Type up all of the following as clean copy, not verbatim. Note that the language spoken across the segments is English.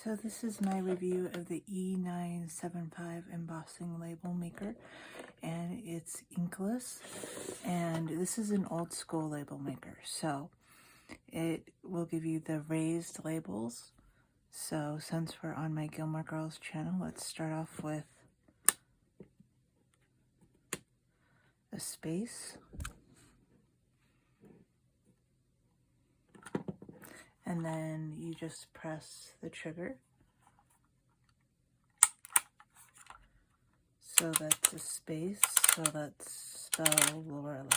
So this is my review of the E975 embossing label maker, and it's inkless, and this is an old school label maker, so it will give you the raised labels. So since we're on my Gilmore Girls channel, let's start off with a space, and then you just press the trigger. So that's a space, so let's spell Lorelei.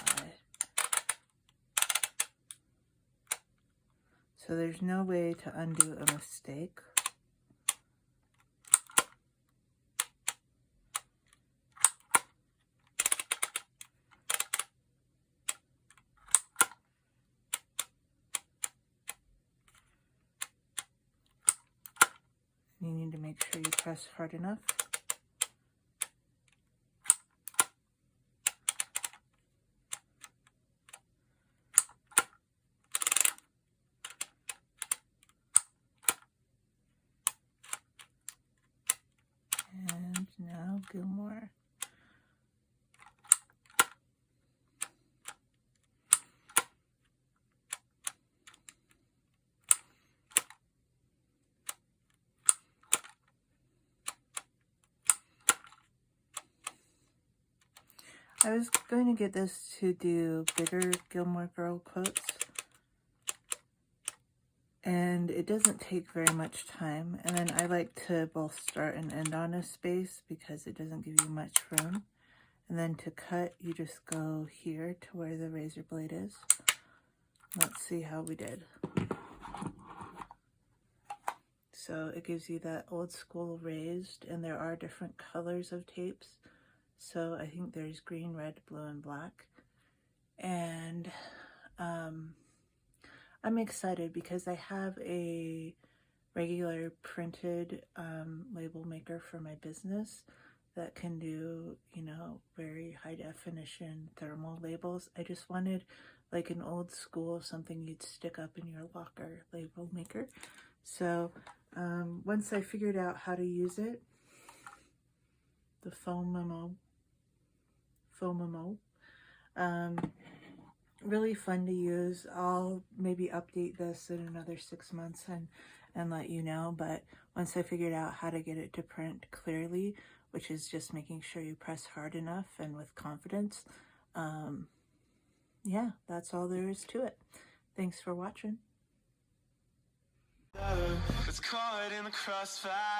So there's no way to undo a mistake. You need to make sure you press hard enough. And now Gilmore. I was going to get this to do bigger Gilmore Girl quotes, and it doesn't take very much time. And then I like to both start and end on a space because it doesn't give you much room. And then to cut, you just go here to where the razor blade is. Let's see how we did. So it gives you that old school raised, and there are different colors of tapes. So I think there's green, red, blue, and black. And I'm excited because I have a regular printed label maker for my business that can do, you know, very high definition thermal labels. I just wanted like an old school, something you'd stick up in your locker label maker. So once I figured out how to use it, the Phomemo, really fun to use. I'll maybe update this in another 6 months and let you know, but once I figured out how to get it to print clearly, which is just making sure you press hard enough and with confidence, yeah, that's all there is to it. Thanks for watching. It's caught in the crossfire.